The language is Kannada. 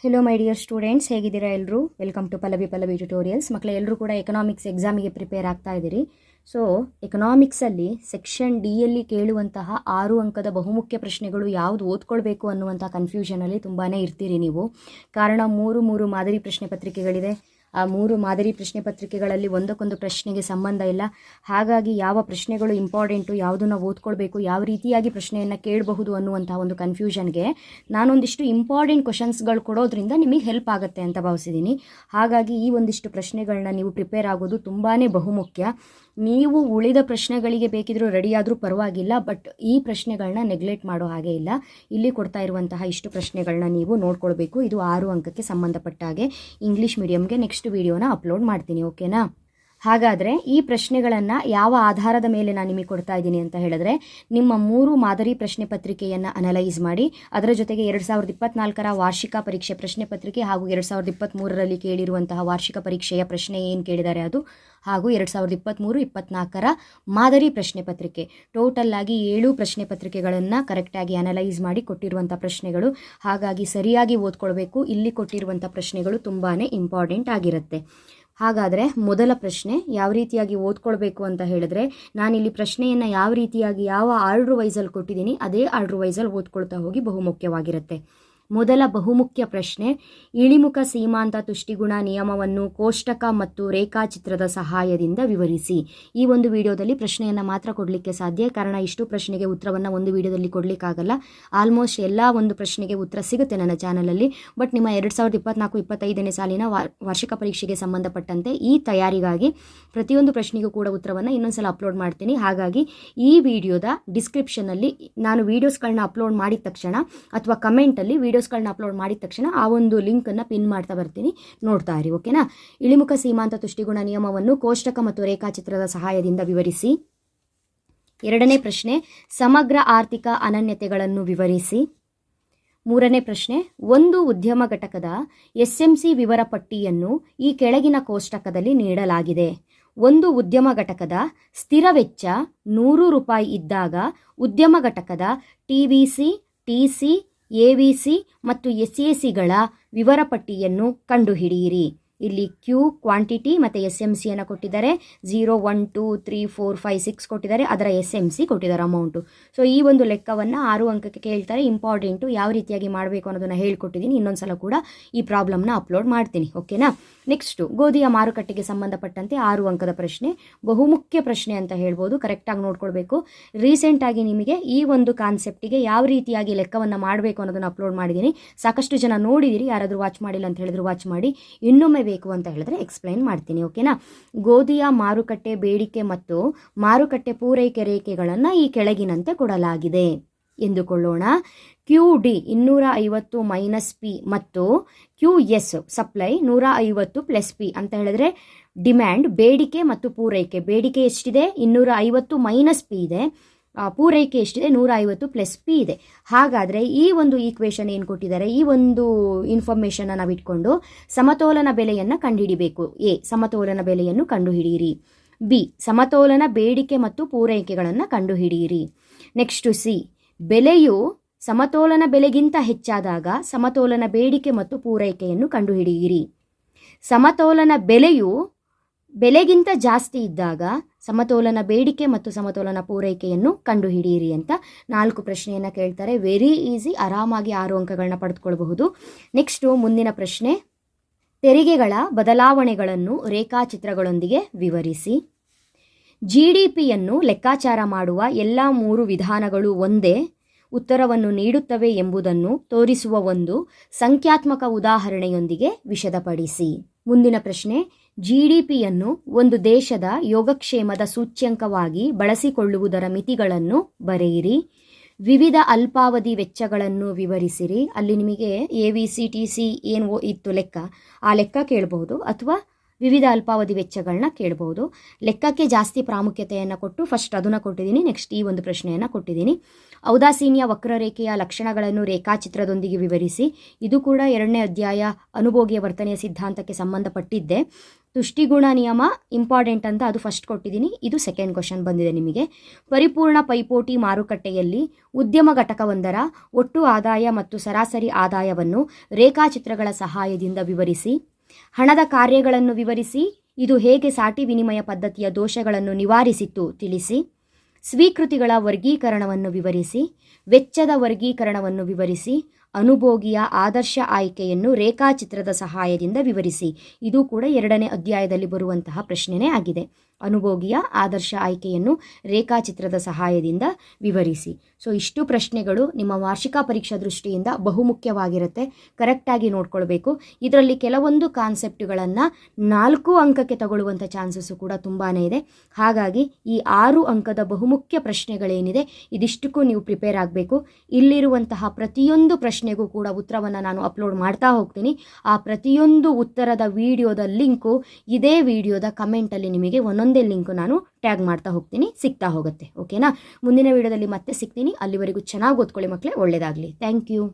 ಹೆಲೋ ಮೈ ಡಿಯರ್ ಸ್ಟೂಡೆಂಟ್ಸ್, ಹೇಗಿದ್ದೀರಾ ಎಲ್ಲರೂ? Welcome to Pallavi tutorials. ಮಕ್ಕಳು ಎಲ್ಲರೂ ಕೂಡ ಎಕನಾಮಿಕ್ಸ್ ಎಕ್ಸಾಮಿಗೆ ಪ್ರಿಪೇರ್ ಆಗ್ತಾ ಇದ್ದೀರಿ. ಸೊ ಎಕನಾಮಿಕ್ಸಲ್ಲಿ ಸೆಕ್ಷನ್ ಡಿಯಲ್ಲಿ ಕೇಳುವಂತಹ 6 ಅಂಕದ ಬಹುಮುಖ್ಯ ಪ್ರಶ್ನೆಗಳು ಯಾವುದು ಓದ್ಕೊಳ್ಬೇಕು ಅನ್ನುವಂಥ ಕನ್ಫ್ಯೂಷನಲ್ಲಿ ತುಂಬಾ ಇರ್ತೀರಿ ನೀವು. ಕಾರಣ ಮೂರು ಮಾದರಿ ಪ್ರಶ್ನೆ ಪತ್ರಿಕೆಗಳಿದೆ. ಆ 3 ಮಾದರಿ ಪ್ರಶ್ನೆ ಪತ್ರಿಕೆಗಳಲ್ಲಿ ಒಂದಕ್ಕೊಂದು ಪ್ರಶ್ನೆಗೆ ಸಂಬಂಧ ಇಲ್ಲ. ಹಾಗಾಗಿ ಯಾವ ಪ್ರಶ್ನೆಗಳು ಇಂಪಾರ್ಟೆಂಟು, ಯಾವುದನ್ನು ಓದ್ಕೊಳ್ಬೇಕು, ಯಾವ ರೀತಿಯಾಗಿ ಪ್ರಶ್ನೆಯನ್ನು ಕೇಳಬಹುದು ಅನ್ನುವಂಥ ಒಂದು ಕನ್ಫ್ಯೂಷನ್ಗೆ ನಾನೊಂದಿಷ್ಟು ಇಂಪಾರ್ಟೆಂಟ್ ಕ್ವಶನ್ಸ್ಗಳು ಕೊಡೋದ್ರಿಂದ ನಿಮಗೆ ಹೆಲ್ಪ್ ಆಗುತ್ತೆ ಅಂತ ಭಾವಿಸಿದ್ದೀನಿ. ಹಾಗಾಗಿ ಈ ಒಂದಿಷ್ಟು ಪ್ರಶ್ನೆಗಳನ್ನ ನೀವು ಪ್ರಿಪೇರ್ ಆಗೋದು ತುಂಬಾ ಬಹುಮುಖ್ಯ. ನೀವು ಉಳಿದ ಪ್ರಶ್ನೆಗಳಿಗೆ ಬೇಕಿದ್ರೂ ರೆಡಿ ಆದರೂ ಪರವಾಗಿಲ್ಲ, ಬಟ್ ಈ ಪ್ರಶ್ನೆಗಳನ್ನ ನೆಗ್ಲೆಕ್ಟ್ ಮಾಡೋ ಹಾಗೆ ಇಲ್ಲ. ಇಲ್ಲಿ ಕೊಡ್ತಾ ಇರುವಂತಹ ಇಷ್ಟು ಪ್ರಶ್ನೆಗಳನ್ನ ನೀವು ನೋಡ್ಕೊಳ್ಬೇಕು. ಇದು 6 ಅಂಕಕ್ಕೆ ಸಂಬಂಧಪಟ್ಟ ಹಾಗೆ ಇಂಗ್ಲೀಷ್ ಮೀಡಿಯಮ್ಗೆ ನೆಕ್ಸ್ಟ್ ವಿಡಿಯೋನ ಅಪ್ಲೋಡ್ ಮಾಡ್ತೀನಿ, ಓಕೆನಾ? ಹಾಗಾದರೆ ಈ ಪ್ರಶ್ನೆಗಳನ್ನು ಯಾವ ಆಧಾರದ ಮೇಲೆ ನಾನು ನಿಮಗೆ ಕೊಡ್ತಾ ಇದ್ದೀನಿ ಅಂತ ಹೇಳಿದ್ರೆ, ನಿಮ್ಮ 3 ಮಾದರಿ ಪ್ರಶ್ನೆ ಪತ್ರಿಕೆಯನ್ನು ಅನಲೈಸ್ ಮಾಡಿ, ಅದರ ಜೊತೆಗೆ 2024ರ ವಾರ್ಷಿಕ ಪರೀಕ್ಷೆ ಪ್ರಶ್ನೆ ಪತ್ರಿಕೆ ಹಾಗೂ 2023ರಲ್ಲಿ ಕೇಳಿರುವಂತಹ ವಾರ್ಷಿಕ ಪರೀಕ್ಷೆಯ ಪ್ರಶ್ನೆ ಏನು ಕೇಳಿದ್ದಾರೆ ಅದು, ಹಾಗೂ 2023-24ರ ಮಾದರಿ ಪ್ರಶ್ನೆ ಪತ್ರಿಕೆ ಟೋಟಲ್ ಆಗಿ 7 ಪ್ರಶ್ನೆ ಪತ್ರಿಕೆಗಳನ್ನು ಕರೆಕ್ಟಾಗಿ ಅನಲೈಸ್ ಮಾಡಿ ಕೊಟ್ಟಿರುವಂಥ ಪ್ರಶ್ನೆಗಳು. ಹಾಗಾಗಿ ಸರಿಯಾಗಿ ಓದ್ಕೊಳ್ಬೇಕು. ಇಲ್ಲಿ ಕೊಟ್ಟಿರುವಂಥ ಪ್ರಶ್ನೆಗಳು ತುಂಬಾ ಇಂಪಾರ್ಟೆಂಟ್ ಆಗಿರುತ್ತೆ. ಹಾಗಾದರೆ ಮೊದಲ ಪ್ರಶ್ನೆ ಯಾವ ರೀತಿಯಾಗಿ ಓದ್ಕೊಳ್ಬೇಕು ಅಂತ ಹೇಳಿದ್ರೆ, ನಾನಿಲ್ಲಿ ಪ್ರಶ್ನೆಯನ್ನು ಯಾವ ರೀತಿಯಾಗಿ ಯಾವ ಆರ್ಡ್ರ್ ವೈಸಲ್ಲಿ ಕೊಟ್ಟಿದ್ದೀನಿ ಅದೇ ಆರ್ಡ್ರ್ ವೈಸಲ್ಲಿ ಓದ್ಕೊಳ್ತಾ ಹೋಗಿ ಬಹುಮುಖ್ಯವಾಗಿರುತ್ತೆ. ಮೊದಲ ಬಹುಮುಖ್ಯ ಪ್ರಶ್ನೆ, ಇಳಿಮುಖ ಸೀಮಾಂತ ತುಷ್ಟಿಗುಣ ನಿಯಮವನ್ನು ಕೋಷ್ಟಕ ಮತ್ತು ರೇಖಾಚಿತ್ರದ ಸಹಾಯದಿಂದ ವಿವರಿಸಿ. ಈ ಒಂದು ವಿಡಿಯೋದಲ್ಲಿ ಪ್ರಶ್ನೆಯನ್ನು ಮಾತ್ರ ಕೊಡಲಿಕ್ಕೆ ಸಾಧ್ಯ, ಕಾರಣ ಇಷ್ಟು ಪ್ರಶ್ನೆಗೆ ಉತ್ತರವನ್ನು ಒಂದು ವಿಡಿಯೋದಲ್ಲಿ ಕೊಡಲಿಕ್ಕಾಗಲ್ಲ. ಆಲ್ಮೋಸ್ಟ್ ಎಲ್ಲ ಒಂದು ಪ್ರಶ್ನೆಗೆ ಉತ್ತರ ಸಿಗುತ್ತೆ ನನ್ನ ಚಾನಲಲ್ಲಿ. ಬಟ್ ನಿಮ್ಮ 2024-25ನೇ ಸಾಲಿನ ವಾರ್ಷಿಕ ಪರೀಕ್ಷೆಗೆ ಸಂಬಂಧಪಟ್ಟಂತೆ ಈ ತಯಾರಿಗಾಗಿ ಪ್ರತಿಯೊಂದು ಪ್ರಶ್ನೆಗೂ ಕೂಡ ಉತ್ತರವನ್ನು ಇನ್ನೊಂದ್ಸಲ ಅಪ್ಲೋಡ್ ಮಾಡ್ತೀನಿ. ಹಾಗಾಗಿ ಈ ವಿಡಿಯೋದ ಡಿಸ್ಕ್ರಿಪ್ಷನಲ್ಲಿ ನಾನು ವೀಡಿಯೋಸ್ಗಳನ್ನ ಅಪ್ಲೋಡ್ ಮಾಡಿದ ತಕ್ಷಣ ಅಥವಾ ಕಮೆಂಟಲ್ಲಿ ವಿಡಿಯೋಸ್ಗಳನ್ನ ಅಪ್ಲೋಡ್ ಮಾಡಿದ ತಕ್ಷಣ ಆ ಒಂದು ಲಿಂಕನ್ನು ಪಿನ್ ಮಾಡ್ತಾ ಬರ್ತೀನಿ, ನೋಡ್ತಾ ಇರಿ, ಓಕೆನಾ? ಇಳಿಮುಖ ಸೀಮಾಂತ ತುಷ್ಟಿಗುಣ ನಿಯಮವನ್ನು ಕೋಷ್ಟಕ ಮತ್ತು ರೇಖಾಚಿತ್ರದ ಸಹಾಯದಿಂದ ವಿವರಿಸಿ. ಎರಡನೇ ಪ್ರಶ್ನೆ, ಸಮಗ್ರ ಆರ್ಥಿಕ ಅನನ್ಯತೆಗಳನ್ನು ವಿವರಿಸಿ. ಮೂರನೇ ಪ್ರಶ್ನೆ, ಒಂದು ಉದ್ಯಮ ಘಟಕದ SMC ವಿವರ ಪಟ್ಟಿಯನ್ನು ಈ ಕೆಳಗಿನ ಕೋಷ್ಟಕದಲ್ಲಿ ನೀಡಲಾಗಿದೆ. ಒಂದು ಉದ್ಯಮ ಘಟಕದ ಸ್ಥಿರ ವೆಚ್ಚ 100 ರೂಪಾಯಿ ಇದ್ದಾಗ ಉದ್ಯಮ ಘಟಕದ TVC, TC, AVC ಮತ್ತು SACಗಳ ವಿವರ ಪಟ್ಟಿಯನ್ನು ಕಂಡುಹಿಡಿಯಿರಿ. ಇಲ್ಲಿ ಕ್ಯೂ ಕ್ವಾಂಟಿಟಿ ಮತ್ತು SMCಯನ್ನು ಕೊಟ್ಟಿದ್ದಾರೆ. 0, 1, 2, 3, 4, 5, 6 ಕೊಟ್ಟಿದ್ದಾರೆ. ಅದರ SMC ಕೊಟ್ಟಿದ್ದಾರೆ ಅಮೌಂಟು. ಸೊ ಈ ಒಂದು ಲೆಕ್ಕವನ್ನು 6 ಅಂಕಕ್ಕೆ ಕೇಳ್ತಾರೆ. ಇಂಪಾರ್ಟೆಂಟು, ಯಾವ ರೀತಿಯಾಗಿ ಮಾಡಬೇಕು ಅನ್ನೋದನ್ನು ಹೇಳ್ಕೊಟ್ಟಿದ್ದೀನಿ. ಇನ್ನೊಂದು ಸಲ ಕೂಡ ಈ ಪ್ರಾಬ್ಲಮ್ನ ಅಪ್ಲೋಡ್ ಮಾಡ್ತೀನಿ, ಓಕೆನಾ? ನೆಕ್ಸ್ಟು, ಗೋಧಿಯ ಮಾರುಕಟ್ಟೆಗೆ ಸಂಬಂಧಪಟ್ಟಂತೆ 6 ಅಂಕದ ಪ್ರಶ್ನೆ, ಬಹುಮುಖ್ಯ ಪ್ರಶ್ನೆ ಅಂತ ಹೇಳ್ಬೋದು. ಕರೆಕ್ಟಾಗಿ ನೋಡ್ಕೊಳ್ಬೇಕು. ರೀಸೆಂಟಾಗಿ ನಿಮಗೆ ಈ ಒಂದು ಕಾನ್ಸೆಪ್ಟಿಗೆ ಯಾವ ರೀತಿಯಾಗಿ ಲೆಕ್ಕವನ್ನು ಮಾಡಬೇಕು ಅನ್ನೋದನ್ನು ಅಪ್ಲೋಡ್ ಮಾಡಿದ್ದೀನಿ. ಸಾಕಷ್ಟು ಜನ ನೋಡಿದಿರಿ, ಯಾರಾದರೂ ವಾಚ್ ಮಾಡಿಲ್ಲ ಅಂತ ಹೇಳಿದ್ರು ವಾಚ್ ಮಾಡಿ. ಇನ್ನೊಮ್ಮೆ ಬೇಕು ಅಂತ ಹೇಳಿದ್ರೆ ಎಕ್ಸ್ಪ್ಲೈನ್ ಮಾಡ್ತೀನಿ, ಓಕೆನಾ? ಗೋಧಿಯ ಮಾರುಕಟ್ಟೆ ಬೇಡಿಕೆ ಮತ್ತು ಮಾರುಕಟ್ಟೆ ಪೂರೈಕೆ ರೇಖೆಗಳನ್ನು ಈ ಕೆಳಗಿನಂತೆ ಕೊಡಲಾಗಿದೆ ಎಂದುಕೊಳ್ಳೋಣ. QD 250 ಮೈನಸ್ P ಮತ್ತು QS ಸಪ್ಲೈ 150 ಪ್ಲಸ್ P ಅಂತ ಹೇಳಿದ್ರೆ ಡಿಮ್ಯಾಂಡ್, ಬೇಡಿಕೆ ಮತ್ತು ಪೂರೈಕೆ. ಬೇಡಿಕೆ ಎಷ್ಟಿದೆ? 250 ಮೈನಸ್ P ಇದೆ. ಪೂರೈಕೆ ಎಷ್ಟಿದೆ? 150 ಪ್ಲಸ್ P ಇದೆ. ಹಾಗಾದರೆ ಈ ಒಂದು ಈಕ್ವೇಷನ್ ಏನು ಕೊಟ್ಟಿದ್ದಾರೆ, ಈ ಒಂದು ಇನ್ಫಾರ್ಮೇಷನ್ನ ನಾವು ಇಟ್ಕೊಂಡು ಸಮತೋಲನ ಬೆಲೆಯನ್ನು ಕಂಡುಹಿಡಿಬೇಕು. A, ಸಮತೋಲನ ಬೆಲೆಯನ್ನು ಕಂಡುಹಿಡಿಯಿರಿ. B, ಸಮತೋಲನ ಬೇಡಿಕೆ ಮತ್ತು ಪೂರೈಕೆಗಳನ್ನು ಕಂಡುಹಿಡಿಯಿರಿ. ನೆಕ್ಸ್ಟು C, ಬೆಲೆಯು ಸಮತೋಲನ ಬೆಲೆಗಿಂತ ಹೆಚ್ಚಾದಾಗ ಸಮತೋಲನ ಬೇಡಿಕೆ ಮತ್ತು ಪೂರೈಕೆಯನ್ನು ಕಂಡುಹಿಡಿಯಿರಿ. ಸಮತೋಲನ ಬೆಲೆಯು ಬೆಲೆಗಿಂತ ಜಾಸ್ತಿ ಇದ್ದಾಗ ಸಮತೋಲನ ಬೇಡಿಕೆ ಮತ್ತು ಸಮತೋಲನ ಪೂರೈಕೆಯನ್ನು ಕಂಡುಹಿಡಿಯಿರಿ ಅಂತ 4 ಪ್ರಶ್ನೆಯನ್ನು ಕೇಳ್ತಾರೆ. ವೆರಿ ಈಸಿ, ಆರಾಮಾಗಿ 6 ಅಂಕಗಳನ್ನ ಪಡೆದುಕೊಳ್ಳಬಹುದು. ನೆಕ್ಸ್ಟು ಮುಂದಿನ ಪ್ರಶ್ನೆ, ತೆರಿಗೆಗಳ ಬದಲಾವಣೆಗಳನ್ನು ರೇಖಾಚಿತ್ರಗಳೊಂದಿಗೆ ವಿವರಿಸಿ. GDPಯನ್ನು ಲೆಕ್ಕಾಚಾರ ಮಾಡುವ ಎಲ್ಲ 3 ವಿಧಾನಗಳು ಒಂದೇ ಉತ್ತರವನ್ನು ನೀಡುತ್ತವೆ ಎಂಬುದನ್ನು ತೋರಿಸುವ ಒಂದು ಸಂಖ್ಯಾತ್ಮಕ ಉದಾಹರಣೆಯೊಂದಿಗೆ ವಿಶದಪಡಿಸಿ. ಮುಂದಿನ ಪ್ರಶ್ನೆ, GDPಯನ್ನು ಒಂದು ದೇಶದ ಯೋಗಕ್ಷೇಮದ ಸೂಚ್ಯಂಕವಾಗಿ ಬಳಸಿಕೊಳ್ಳುವುದರ ಮಿತಿಗಳನ್ನು ಬರೆಯಿರಿ. ವಿವಿಧ ಅಲ್ಪಾವಧಿ ವೆಚ್ಚಗಳನ್ನು ವಿವರಿಸಿರಿ. ಅಲ್ಲಿ ನಿಮಗೆ AVC, TC ಏನು ಇತ್ತು ಲೆಕ್ಕ, ಆ ಲೆಕ್ಕ ಕೇಳಬಹುದು, ಅಥವಾ ವಿವಿಧ ಅಲ್ಪಾವಧಿ ವೆಚ್ಚಗಳನ್ನ ಕೇಳಬಹುದು. ಲೆಕ್ಕಕ್ಕೆ ಜಾಸ್ತಿ ಪ್ರಾಮುಖ್ಯತೆಯನ್ನು ಕೊಟ್ಟು ಫಸ್ಟ್ ಅದನ್ನು ಕೊಟ್ಟಿದ್ದೀನಿ, ನೆಕ್ಸ್ಟ್ ಈ ಒಂದು ಪ್ರಶ್ನೆಯನ್ನು ಕೊಟ್ಟಿದ್ದೀನಿ. ಔದಾಸೀನ್ಯ ವಕ್ರರೇಖೆಯ ಲಕ್ಷಣಗಳನ್ನು ರೇಖಾಚಿತ್ರದೊಂದಿಗೆ ವಿವರಿಸಿ. ಇದು ಕೂಡ 2ನೇ ಅಧ್ಯಾಯ ಅನುಭೋಗಿಯ ವರ್ತನೆಯ ಸಿದ್ಧಾಂತಕ್ಕೆ ಸಂಬಂಧಪಟ್ಟಿದ್ದೆ. ತುಷ್ಟಿಗುಣ ನಿಯಮ ಇಂಪಾರ್ಟೆಂಟ್ ಅಂತ ಅದು ಫಸ್ಟ್ ಕೊಟ್ಟಿದ್ದೀನಿ, ಇದು ಸೆಕೆಂಡ್ ಕ್ವಶನ್ ಬಂದಿದೆ ನಿಮಗೆ. ಪರಿಪೂರ್ಣ ಪೈಪೋಟಿ ಮಾರುಕಟ್ಟೆಯಲ್ಲಿ ಉದ್ಯಮ ಘಟಕವೊಂದರ ಒಟ್ಟು ಆದಾಯ ಮತ್ತು ಸರಾಸರಿ ಆದಾಯವನ್ನು ರೇಖಾಚಿತ್ರಗಳ ಸಹಾಯದಿಂದ ವಿವರಿಸಿ. ಹಣದ ಕಾರ್ಯಗಳನ್ನು ವಿವರಿಸಿ. ಇದು ಹೇಗೆ ಸಾಟಿ ವಿನಿಮಯ ಪದ್ಧತಿಯ ದೋಷಗಳನ್ನು ನಿವಾರಿಸಿತು ತಿಳಿಸಿ. ಸ್ವೀಕೃತಿಗಳ ವರ್ಗೀಕರಣವನ್ನು ವಿವರಿಸಿ. ವೆಚ್ಚದ ವರ್ಗೀಕರಣವನ್ನು ವಿವರಿಸಿ. ಅನುಭೋಗಿಯ ಆದರ್ಶ ಆಯ್ಕೆಯನ್ನು ರೇಖಾಚಿತ್ರದ ಸಹಾಯದಿಂದ ವಿವರಿಸಿ. ಇದು ಕೂಡ 2ನೇ ಅಧ್ಯಾಯದಲ್ಲಿ ಬರುವಂತಹ ಪ್ರಶ್ನೆನೇ ಆಗಿದೆ. ಅನುಭೋಗಿಯ ಆದರ್ಶ ಆಯ್ಕೆಯನ್ನು ರೇಖಾಚಿತ್ರದ ಸಹಾಯದಿಂದ ವಿವರಿಸಿ. ಸೊ ಇಷ್ಟು ಪ್ರಶ್ನೆಗಳು ನಿಮ್ಮ ವಾರ್ಷಿಕ ಪರೀಕ್ಷಾ ದೃಷ್ಟಿಯಿಂದ ಬಹುಮುಖ್ಯವಾಗಿರುತ್ತೆ, ಕರೆಕ್ಟಾಗಿ ನೋಡ್ಕೊಳ್ಬೇಕು. ಇದರಲ್ಲಿ ಕೆಲವೊಂದು ಕಾನ್ಸೆಪ್ಟ್ಗಳನ್ನು 4 ಅಂಕಕ್ಕೆ ತಗೊಳ್ಳುವಂಥ ಚಾನ್ಸಸ್ಸು ಕೂಡ ತುಂಬಾ ಇದೆ. ಹಾಗಾಗಿ ಈ 6 ಅಂಕದ ಬಹುಮುಖ್ಯ ಪ್ರಶ್ನೆಗಳೇನಿದೆ ಇದಿಷ್ಟಕ್ಕೂ ನೀವು ಪ್ರಿಪೇರ್ ಆಗಬೇಕು. ಇಲ್ಲಿರುವಂತಹ ಪ್ರತಿಯೊಂದು ಪ್ರಶ್ನೆಗೂ ಕೂಡ ಉತ್ತರವನ್ನು ನಾನು ಅಪ್ಲೋಡ್ ಮಾಡ್ತಾ ಹೋಗ್ತೀನಿ. ಆ ಪ್ರತಿಯೊಂದು ಉತ್ತರದ ವಿಡಿಯೋದ ಲಿಂಕು ಇದೇ ವಿಡಿಯೋದ ಕಮೆಂಟಲ್ಲಿ ನಿಮಗೆ ಒಂದೊಂದೇ ಲಿಂಕು ನಾನು ಟ್ಯಾಗ್ ಮಾಡ್ತಾ ಹೋಗ್ತೀನಿ, ಸಿಗ್ತಾ ಹೋಗುತ್ತೆ. ಓಕೆನಾ? ಮುಂದಿನ ವಿಡಿಯೋದಲ್ಲಿ ಮತ್ತೆ ಸಿಗ್ತೀನಿ. ಅಲ್ಲಿವರೆಗೂ ಚೆನ್ನಾಗಿ ಓದ್ಕೊಳ್ಳಿ ಮಕ್ಕಳೇ, ಒಳ್ಳೆಯದಾಗಲಿ. Thank you.